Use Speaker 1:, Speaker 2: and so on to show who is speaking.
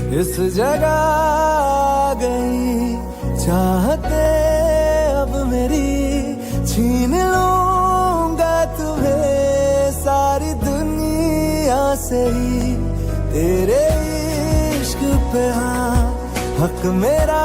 Speaker 1: इस जगह आ गई चाहते अब मेरी, छीन लूंगा तुम्हें सारी दुनिया से ही। तेरे इश्क पे हाँ हक मेरा